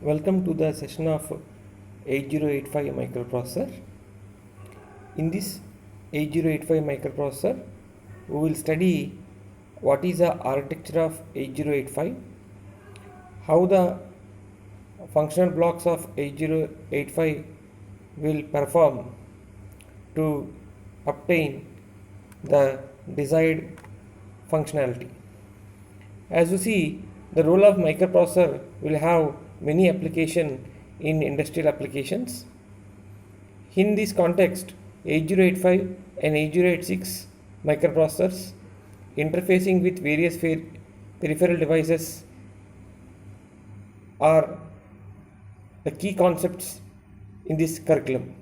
Welcome to the session of 8085 microprocessor. In this 8085 microprocessor, we will study what is the architecture of 8085, how the functional blocks of 8085 will perform to obtain the desired functionality. As you see, the role of microprocessor will have many applications in industrial applications. In this context, 8085 and 8086 microprocessors interfacing with various peripheral devices are the key concepts in this curriculum.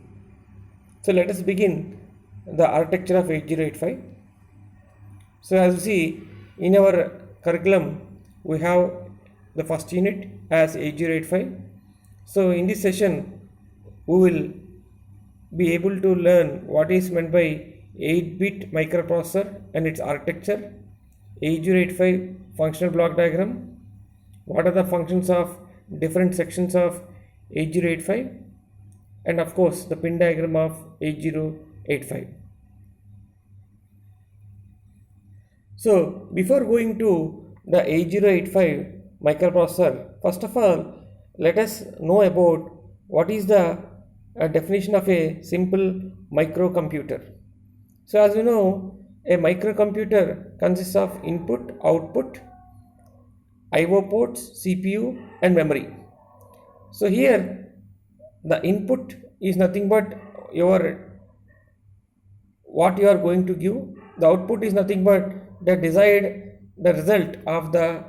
So let us begin the architecture of 8085. So as you see, in our curriculum we have the first unit as 8085. So in this session we will be able to learn what is meant by 8-bit microprocessor and its architecture, 8085 functional block diagram, what are the functions of different sections of 8085, and of course the pin diagram of 8085. So before going to the 8085 microprocessor, first of all let us know about what is the definition of a simple microcomputer. So as you know, a microcomputer consists of input, output, IO ports, CPU and memory. So here the input is nothing but what you are going to give. The output is nothing but the result of the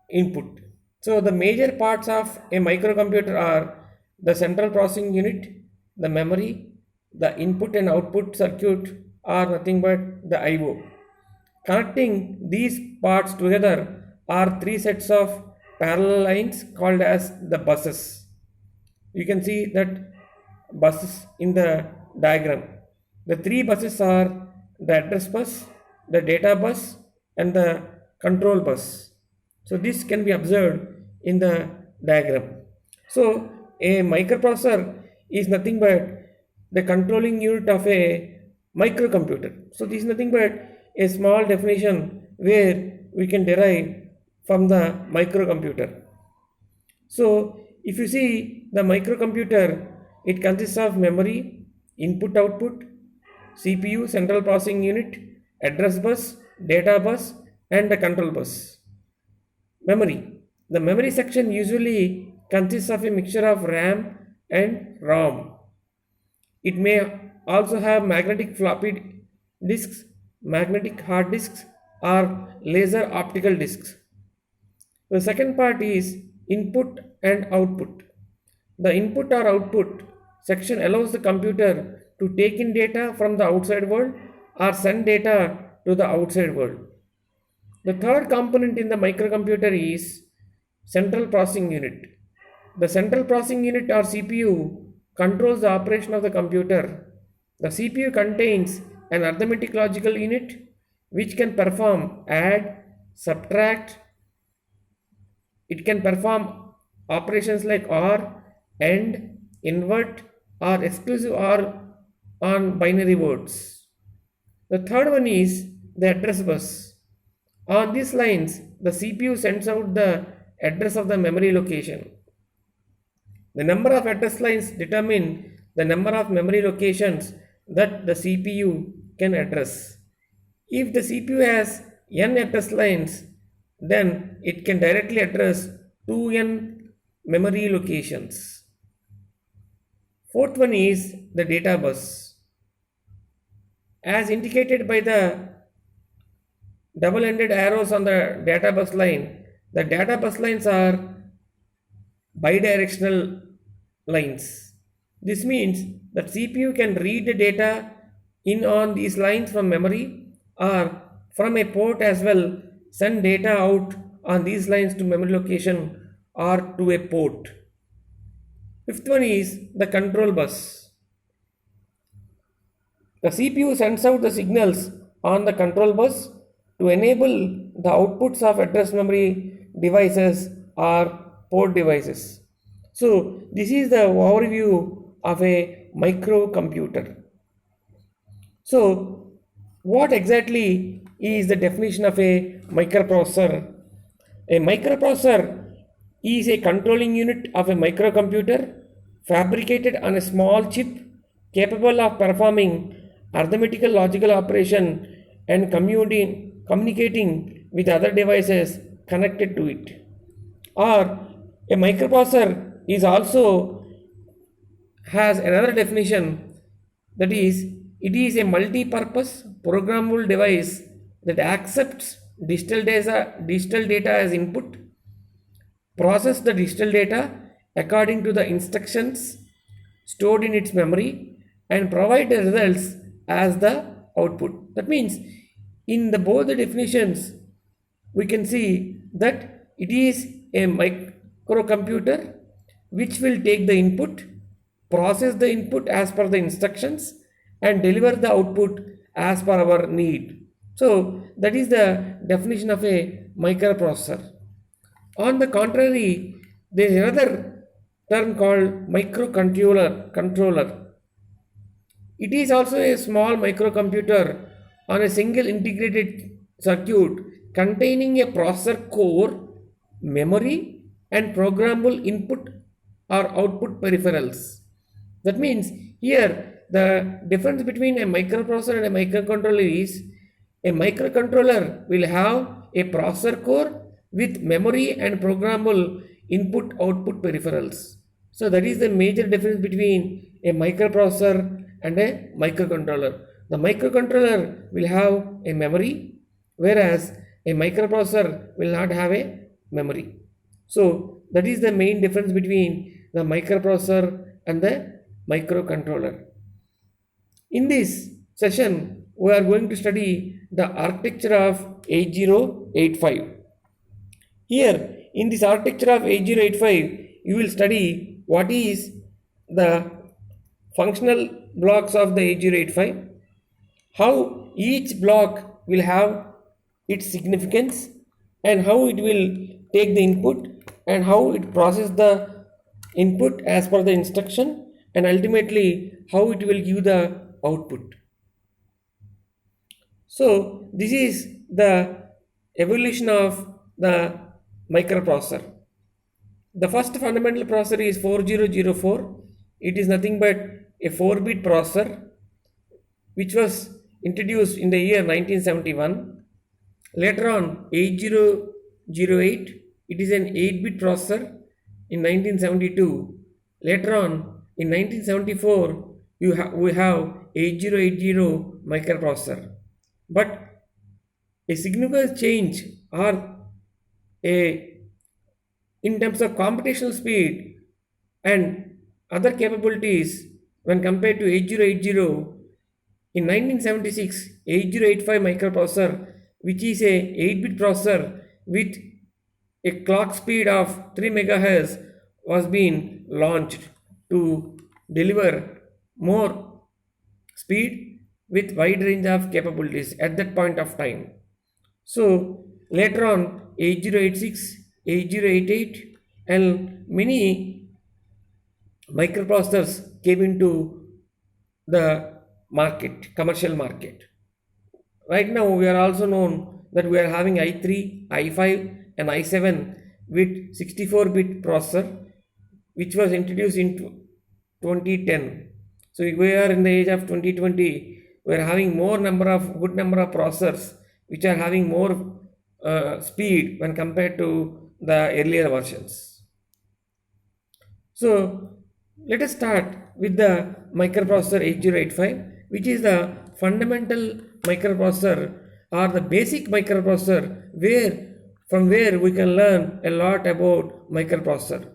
input. So the major parts of a microcomputer are the central processing unit, the memory, the input and output circuit are nothing but the IO. Connecting these parts together are three sets of parallel lines called as the buses. You can see that buses in the diagram. The three buses are the address bus, the data bus and the control bus. So this can be observed in the diagram. So a microprocessor is nothing but the controlling unit of a microcomputer. So this is nothing but a small definition where we can derive from the microcomputer. So if you see the microcomputer, it consists of memory, input output, CPU central processing unit, address bus, data bus and the control bus. Memory. The memory section usually consists of a mixture of RAM and ROM. It may also have magnetic floppy disks, magnetic hard disks or laser optical disks. The second part is input and output. The input or output section allows the computer to take in data from the outside world or send data to the outside world. The third component in the microcomputer is central processing unit. The central processing unit or CPU controls the operation of the computer. The CPU contains an arithmetic logical unit which can perform add, subtract. It can perform operations like OR, AND, invert or exclusive OR on binary words. The third one is the address bus. On these lines, the CPU sends out the address of the memory location. The number of address lines determine the number of memory locations that the CPU can address. If the CPU has n address lines, then it can directly address 2n memory locations. Fourth one is the data bus. As indicated by the double-ended arrows on the data bus line, the data bus lines are bidirectional lines. This means that CPU can read the data in on these lines from memory or from a port as well send data out on these lines to memory location or to a port. Fifth one is the control bus. The CPU sends out the signals on the control bus to enable the outputs of address memory devices or port devices. So this is the overview of a microcomputer. So what exactly is the definition of a microprocessor? A microprocessor is a controlling unit of a microcomputer fabricated on a small chip capable of performing arithmetical logical operation and communicating with other devices connected to it. Or a microprocessor is also has another definition, that is, it is a multi-purpose programmable device that accepts digital data as input, process the digital data according to the instructions stored in its memory, and provide the results as the output. That means in the both the definitions we can see that it is a microcomputer which will take the input, process the input as per the instructions, and deliver the output as per our need. So that is the definition of a microprocessor. On the contrary, there is another term called microcontroller. It is also a small microcomputer on a single integrated circuit containing a processor core, memory, and programmable input or output peripherals. That means here the difference between a microprocessor and a microcontroller is a microcontroller will have a processor core with memory and programmable input output peripherals. So that is the major difference between a microprocessor and a microcontroller. The microcontroller will have a memory, whereas a microprocessor will not have a memory. So that is the main difference between the microprocessor and the microcontroller. In this session, we are going to study the architecture of 8085. Here, in this architecture of 8085, you will study what is the functional blocks of the 8085, how each block will have its significance, and how it will take the input, and how it process the input as per the instruction, and ultimately how it will give the output. So this is the evolution of the microprocessor. The first fundamental processor is 4004. It is nothing but a 4-bit processor which was introduced in the year 1971. Later on, 8008, it is an 8-bit processor in 1972. Later on, in 1974, we have 8080 microprocessor. But a significant change or a in terms of computational speed and other capabilities when compared to 8080 in 1976, 8085 microprocessor, which is a 8-bit processor with a clock speed of 3 MHz, was being launched to deliver more speed with wide range of capabilities at that point of time. So later on, 8086, 8088, and many microprocessors came into the market, commercial market. Right now, we are also known that we are having i3, i5, and i7 with 64-bit processor, which was introduced in 2010. So we are in the age of 2020. We are having good number of processors which are having more speed when compared to the earlier versions. So let us start with the microprocessor 8085, which is the fundamental microprocessor or the basic microprocessor from where we can learn a lot about microprocessor.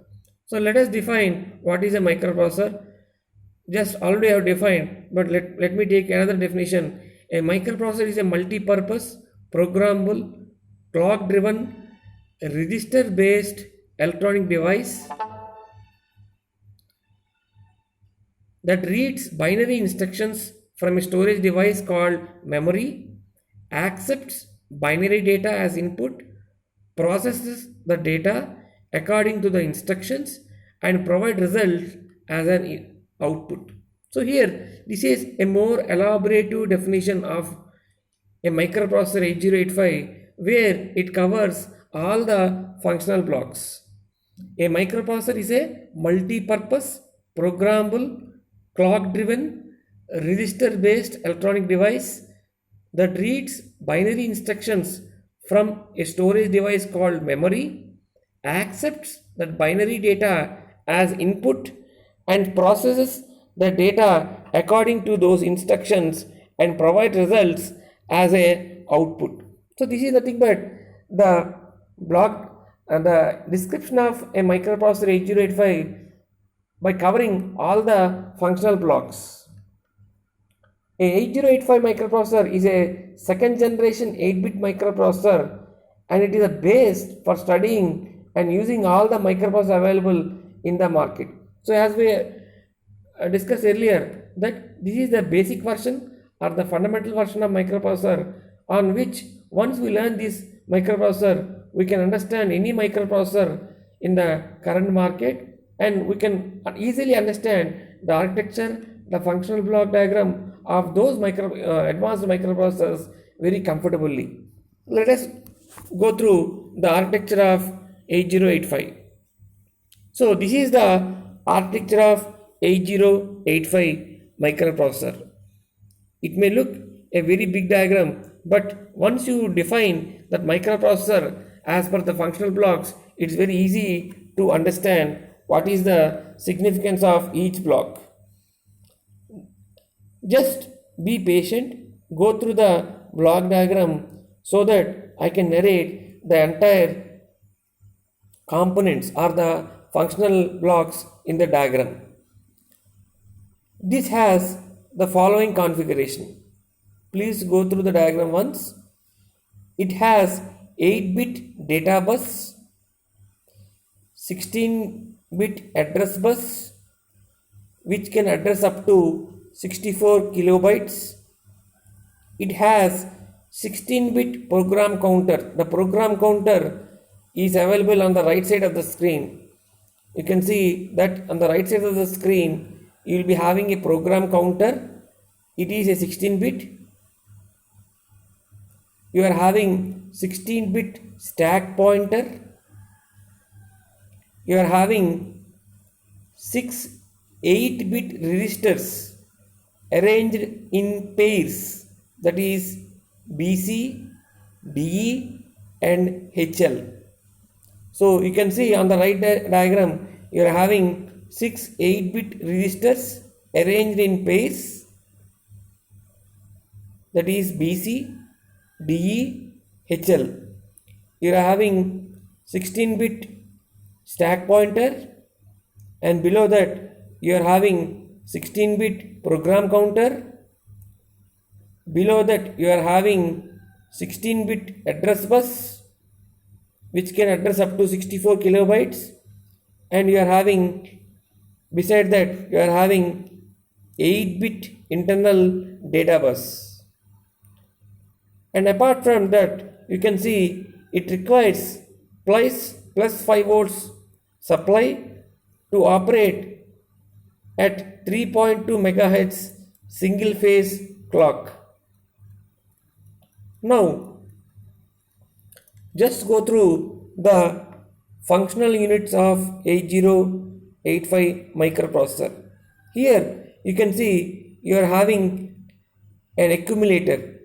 So let us define what is a microprocessor. Just already I have defined, but let me take another definition. A microprocessor is a multi-purpose, programmable, clock-driven, register-based electronic device that reads binary instructions from a storage device called memory, accepts binary data as input, processes the data, according to the instructions and provide result as an output. So here this is a more elaborative definition of a microprocessor 8085 where it covers all the functional blocks. A microprocessor is a multi-purpose, programmable, clock-driven, register-based electronic device that reads binary instructions from a storage device called memory, accepts that binary data as input, and processes the data according to those instructions and provide results as a output. So this is nothing but the block and the description of a microprocessor 8085 by covering all the functional blocks. A 8085 microprocessor is a second generation 8-bit microprocessor, and it is a base for studying and using all the microprocessors available in the market. So as we discussed earlier, that this is the basic version or the fundamental version of microprocessor, on which once we learn this microprocessor, we can understand any microprocessor in the current market, and we can easily understand the architecture, the functional block diagram of those advanced microprocessors very comfortably. Let us go through the architecture of 8085. So this is the architecture of 8085 microprocessor. It may look a very big diagram, but once you define that microprocessor as per the functional blocks, it's very easy to understand what is the significance of each block. Just be patient, go through the block diagram so that I can narrate the entire components or the functional blocks in the diagram. This has the following configuration. Please go through the diagram once. It has 8-bit data bus, 16-bit address bus, which can address up to 64 kilobytes. It has 16-bit program counter. The program counter is available on the right side of the screen. You can see that on the right side of the screen you will be having a program counter. It is a 16-bit. You are having 16-bit stack pointer. You are having 6 8-bit registers arranged in pairs, that is BC, DE and HL. So you can see on the right diagram you are having 6 8-bit registers arranged in pairs, that is BC, DE, HL. You are having 16-bit stack pointer, and below that you are having 16-bit program counter. Below that you are having 16-bit address bus, which can address up to 64 kilobytes, and you are having, beside that you are having 8-bit internal data bus. And apart from that, you can see it requires plus 5 volts supply to operate at 3.2 megahertz single phase clock. Now, just go through the functional units of 8085 microprocessor. Here you can see you are having an accumulator.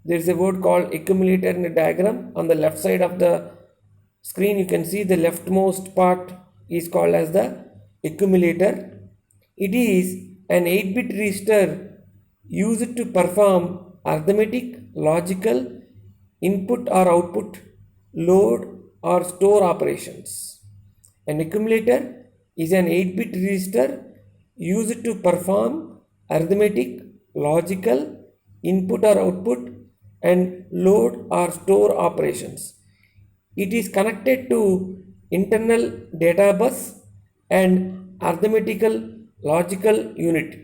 There is a word called accumulator in the diagram. On the left side of the screen you can see the leftmost part is called as the accumulator. It is an 8-bit register used to perform arithmetic, logical, input or output, load or store operations. An accumulator is an 8-bit register used to perform arithmetic, logical, input or output and load or store operations. It is connected to internal data bus and arithmetical logical unit.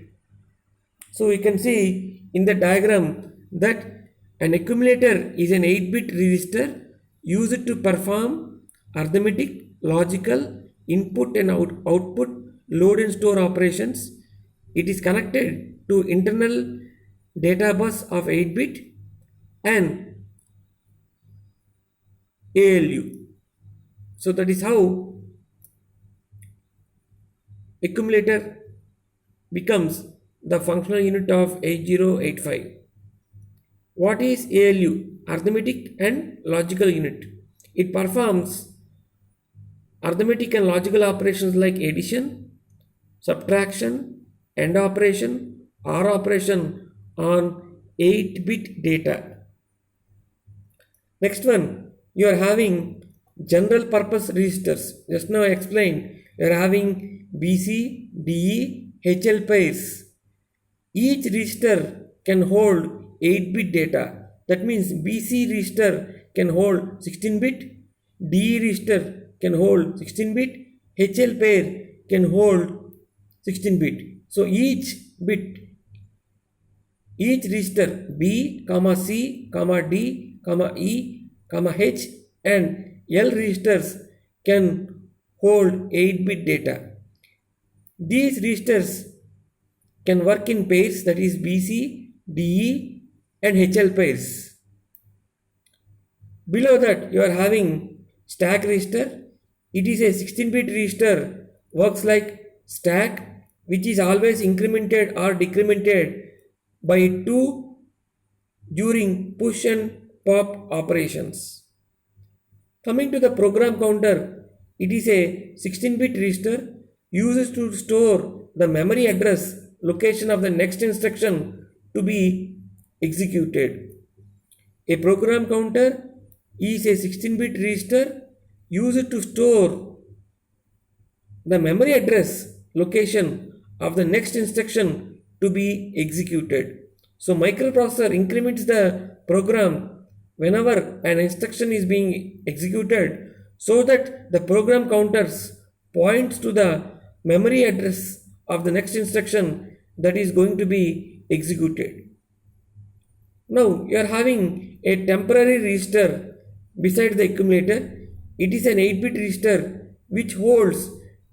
So you can see in the diagram that an accumulator is an 8-bit register used to perform arithmetic, logical, input and output, load and store operations. It is connected to internal data bus of 8-bit and ALU. So that is how accumulator becomes the functional unit of 8085. What is ALU? Arithmetic and logical unit. It performs arithmetic and logical operations like addition, subtraction, AND operation, OR operation on 8-bit data. Next one, you are having general purpose registers. Just now I explained, you are having BC, DE, HL pairs. Each register can hold 8-bit data. That means BC register can hold 16-bit, DE register can hold 16-bit, HL pair can hold 16-bit. So each register B, C, D, E, H and L registers can hold 8-bit data. These registers can work in pairs, that is BC, DE and HL pairs. Below that you are having stack register. It is a 16-bit register, works like stack, which is always incremented or decremented by 2 during push and pop operations. Coming to the program counter, it is a 16-bit register used to store the memory address location of the next instruction to be executed. A program counter is a 16-bit register used to store the memory address location of the next instruction to be executed. So microprocessor increments the program whenever an instruction is being executed so that the program counters points to the memory address of the next instruction that is going to be executed. Now you are having a temporary register beside the accumulator. It is an 8-bit register which holds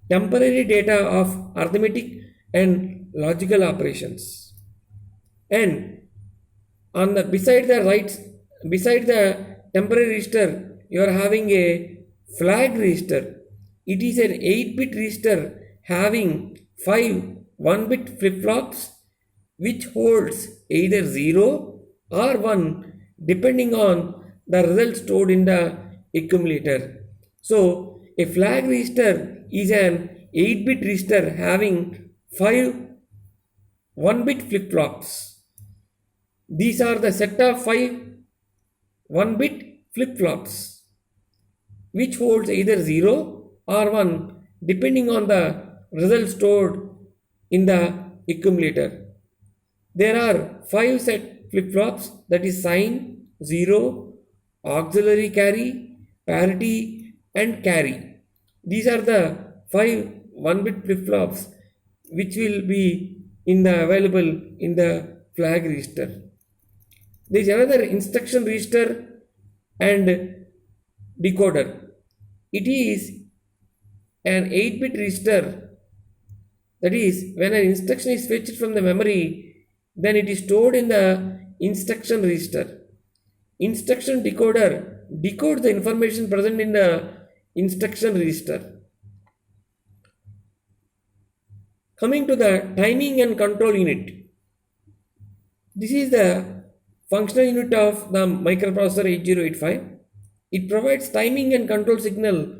temporary data of arithmetic and logical operations. And on the beside the temporary register, you are having a flag register. It is an 8-bit register having 5 1-bit flip-flops which holds either 0 or 1 depending on the result stored in the accumulator. So a flag register is an 8-bit register having 5 1-bit flip-flops. These are the set of 5 1-bit flip-flops which holds either 0 or 1 depending on the result stored in the accumulator. There are 5 set flip-flops, that is sign, 0, auxiliary carry, parity and carry. These are the 5 1-bit flip-flops which will be available in the flag register. There is another instruction register and decoder. It is an 8-bit register. That is, when an instruction is fetched from the memory, then it is stored in the instruction register. Instruction decoder decodes the information present in the instruction register. Coming to the timing and control unit. This is the functional unit of the microprocessor 8085. It provides timing and control signal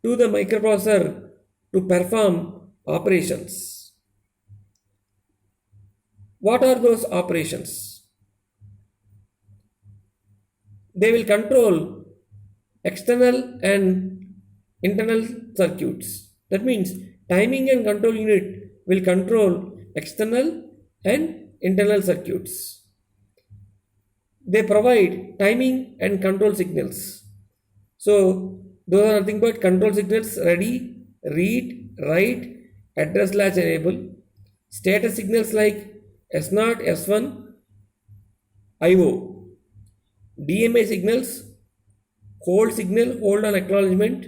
to the microprocessor to perform operations. What are those operations? They will control external and internal circuits. That means timing and control unit will control external and internal circuits. They provide timing and control signals. So those are nothing but control signals: ready, read, write, address latch enable. Status signals like S0, S1, IO. DMA signals: hold signal, hold on acknowledgement.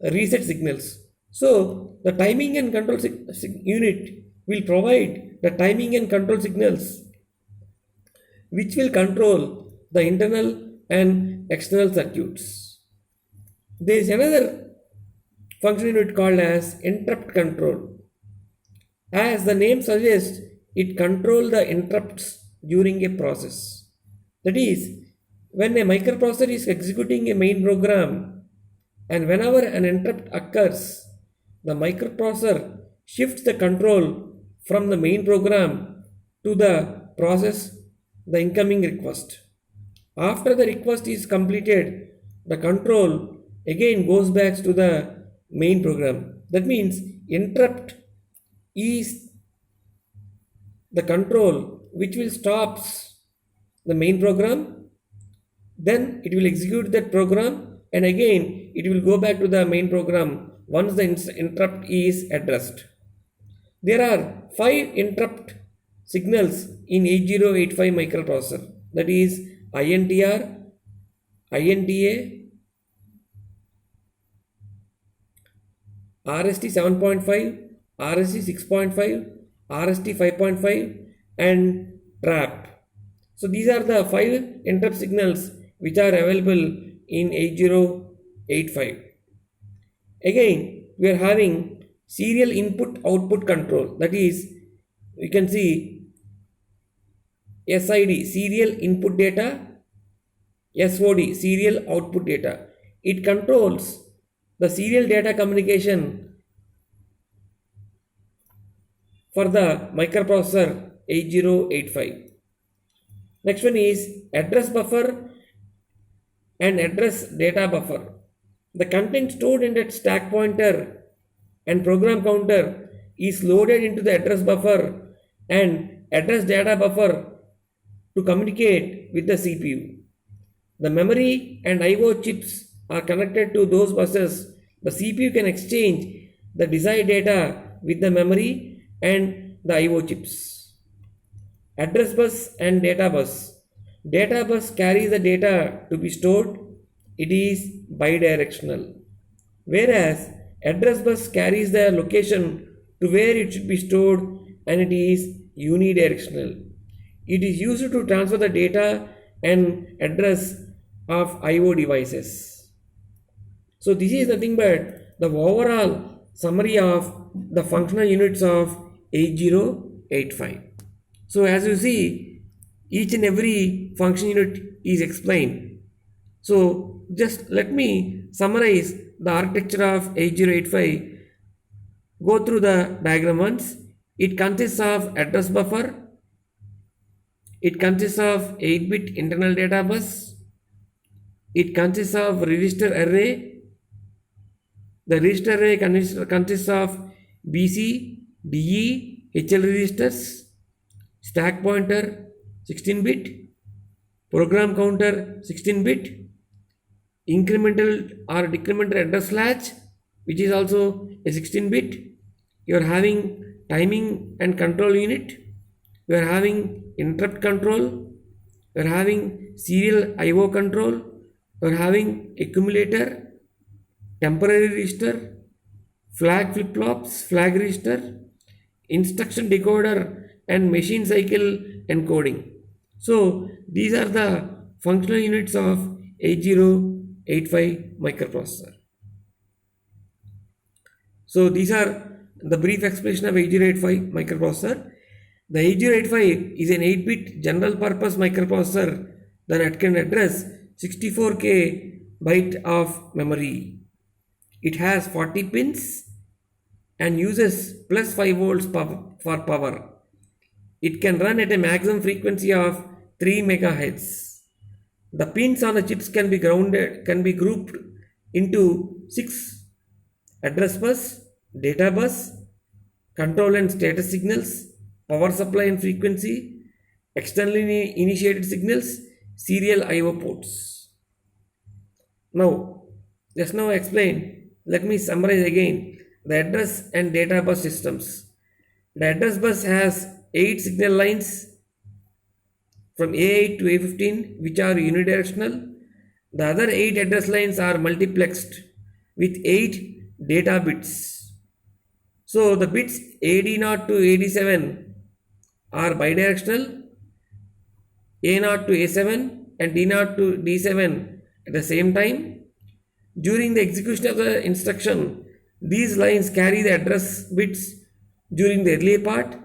reset signals. So the timing and control unit will provide the timing and control signals which will control the internal and external circuits. There is another function unit called as interrupt control. As the name suggests, it controls the interrupts during a process. That is, when a microprocessor is executing a main program and whenever an interrupt occurs, the microprocessor shifts the control from the main program to the process the incoming request. After the request is completed, the control again goes back to the main program. That means interrupt is the control which will stops the main program, then it will execute that program and again it will go back to the main program once the interrupt is addressed. There are 5 interrupt signals in 8085 microprocessor, that is INTR, INTA, RST 7.5, RST 6.5, RST 5.5 and TRAP. So these are the 5 interrupt signals which are available in 8085. Again, we are having serial input output control, that is, you can see SID, serial input data, SOD, serial output data. It controls the serial data communication for the microprocessor 8085. Next one is address buffer and address data buffer. The content stored in that stack pointer and program counter is loaded into the address buffer and address data buffer to communicate with the CPU. The memory and IO chips are connected to those buses. The CPU can exchange the desired data with the memory and the IO chips. Address bus and data bus. Data bus carries the data to be stored. It is bidirectional. Whereas address bus carries the location to where it should be stored and it is unidirectional. It is used to transfer the data and address of IO devices. So this is nothing but the overall summary of the functional units of 8085. So as you see, each and every function unit is explained. So just let me summarize the architecture of 8085. Go through the diagram once. It consists of address buffer. It consists of 8-bit internal data bus. It consists of register array. The register array consists of BC, DE, HL registers, stack pointer 16-bit, program counter 16-bit, incremental or decremental address latch which is also a 16-bit. You are having timing and control unit. You are having interrupt control. You are having serial IO control. You are having accumulator, temporary register, flag flip-flops, flag register, instruction decoder and machine cycle encoding. So these are the functional units of 8085 microprocessor. So these are the brief explanation of 8085 microprocessor. The 8085 is an 8-bit general purpose microprocessor that can address 64K byte of memory. It has 40 pins and uses plus 5 volts for power. It can run at a maximum frequency of 3 MHz. The pins on the chips can be grouped into 6 address bus, data bus, control and status signals, power supply and frequency, externally initiated signals, serial IO ports. Now, just now explain, let me summarize again the address and data bus systems. The address bus has 8 signal lines from A8 to A15 which are unidirectional. The other 8 address lines are multiplexed. with 8 data bits. So the bits AD0 to AD7 are bidirectional, A0 to A7 and D0 to D7 at the same time. During the execution of the instruction, these lines carry the address bits during the early part,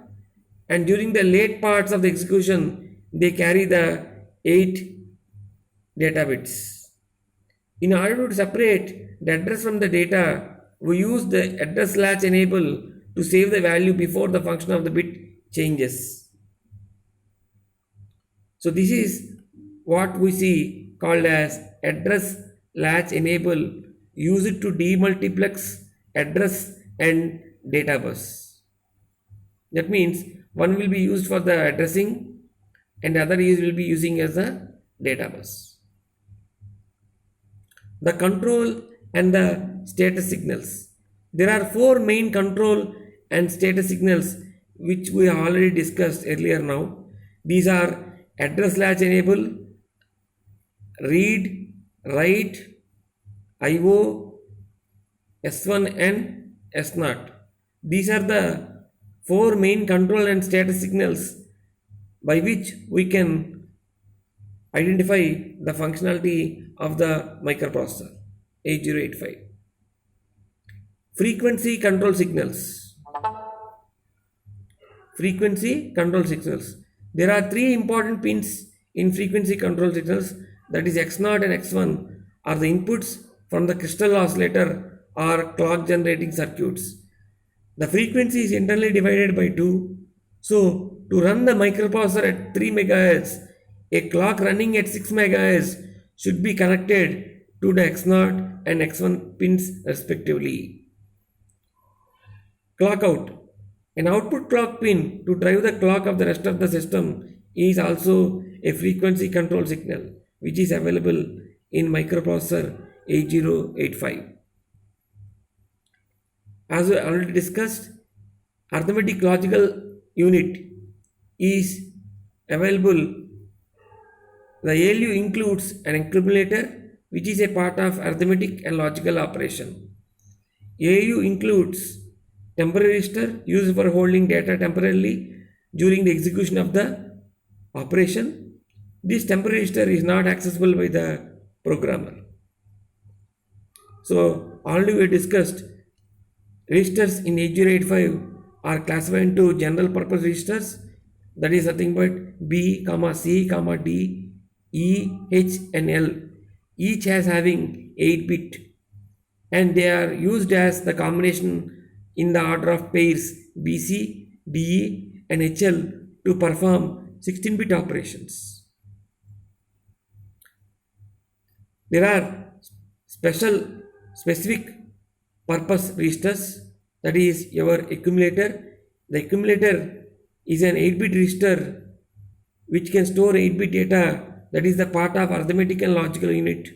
and during the late parts of the execution, they carry the 8 data bits. In order to separate the address from the data, we use the address latch enable to save the value before the function of the bit changes. So this is what we see called as address latch enable, used to demultiplex address and data bus. That means one will be used for the addressing and the other will be using as a data bus. The control and the status signals. There are 4 main control and status signals which we have already discussed earlier now. These are address latch enable, read, write, IO, S1 and S0. These are the 4 main control and status signals by which we can identify the functionality of the microprocessor 8085. Frequency control signals. Frequency control signals. There are 3 important pins in frequency control signals, that is X0 and X1 are the inputs from the crystal oscillator or clock generating circuits. The frequency is internally divided by 2. So to run the microprocessor at 3 MHz, a clock running at 6 MHz should be connected to the X0 and X1 pins respectively. Clock out. An output clock pin to drive the clock of the rest of the system is also a frequency control signal which is available in microprocessor 8085. As we already discussed, arithmetic logical unit is available. The ALU includes an accumulator which is a part of arithmetic and logical operation. ALU includes temporary register used for holding data temporarily during the execution of the operation. This temporary register is not accessible by the programmer. So already we discussed registers in 8085 are classified into general purpose registers, that is nothing but B, C, D, E, H and L, each has having 8 bit, and they are used as the combination in the order of pairs BC, DE and HL to perform 16-bit operations. There are specific purpose registers, that is your accumulator. The accumulator is an 8-bit register which can store 8-bit data, that is the part of arithmetic and logical unit.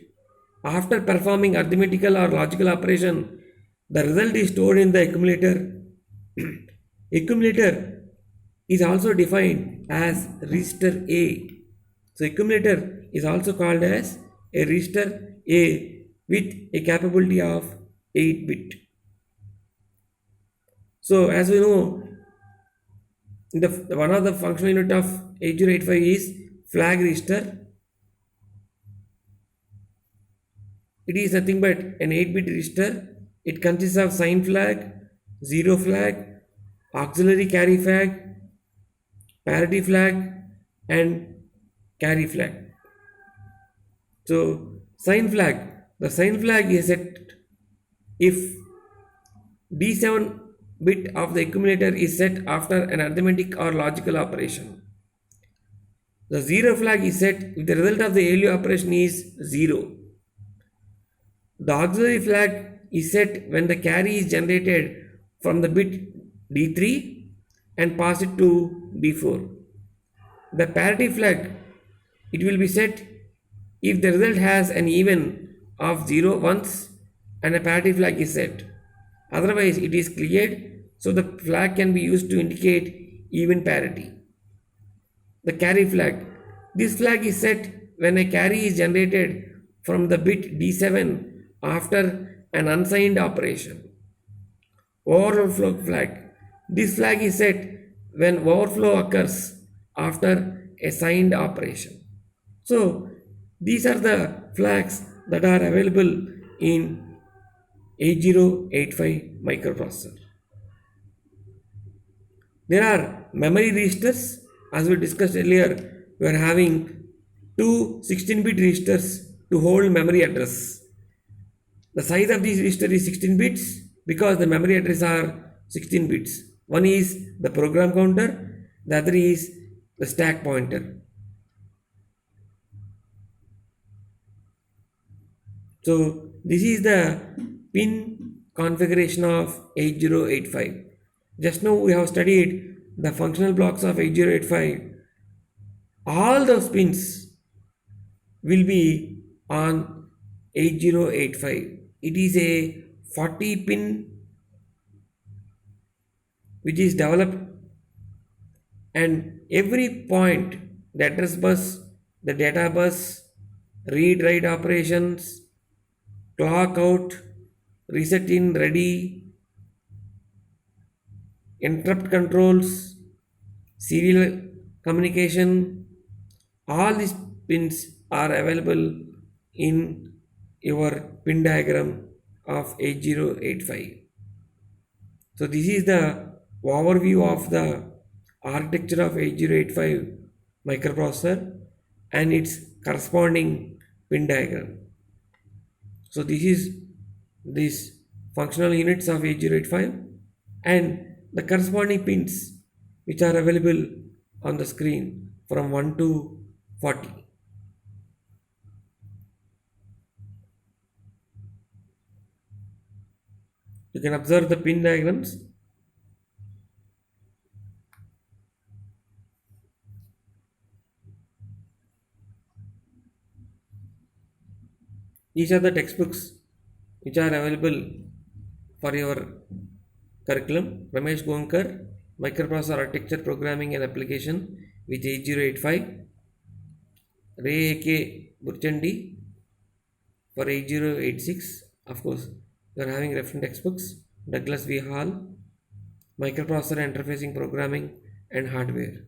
After performing arithmetical or logical operation, the result is stored in the accumulator. Accumulator is also defined as register A. So accumulator is also called as a register A with a capability of 8-bit. So as we know, one of the functional unit of 8085 is flag register. It is nothing but an 8-bit register. It consists of sign flag, zero flag, auxiliary carry flag, parity flag and carry flag. So sign flag, the sign flag is set if D7 bit of the accumulator is set after an arithmetic or logical operation. The zero flag is set if the result of the ALU operation is 0. The auxiliary flag is set when the carry is generated from the bit D3 and pass it to D4. The parity flag, it will be set if the result has an even of 0 once and a parity flag is set. Otherwise it is cleared, so the flag can be used to indicate even parity. The carry flag, this flag is set when a carry is generated from the bit D7 after an unsigned operation. Overflow flag. This flag is set when overflow occurs after a signed operation. So these are the flags that are available in 8085 microprocessor. There are memory registers. As we discussed earlier, we are having two 16-bit registers to hold memory address. The size of this register is 16 bits because the memory address are 16 bits. One is the program counter, the other is the stack pointer. So this is the pin configuration of 8085. Just now we have studied the functional blocks of 8085. All those pins will be on 8085. It is a 40 pin which is developed, and every point, the address bus, the data bus, read write operations, clock out, reset in ready, interrupt controls, serial communication, all these pins are available in your pin diagram of 8085. So this is the overview of the architecture of 8085 microprocessor and its corresponding pin diagram. So this is these functional units of 8085 and the corresponding pins which are available on the screen from 1 to 40. You can observe the pin diagrams. These are the textbooks which are available for your curriculum. Ramesh Gonkar, Microprocessor Architecture Programming and Application with 8085. Ray A.K. Burchandi for 8086. Of course, you are having reference textbooks. Douglas V. Hall, Microprocessor Interfacing Programming and Hardware.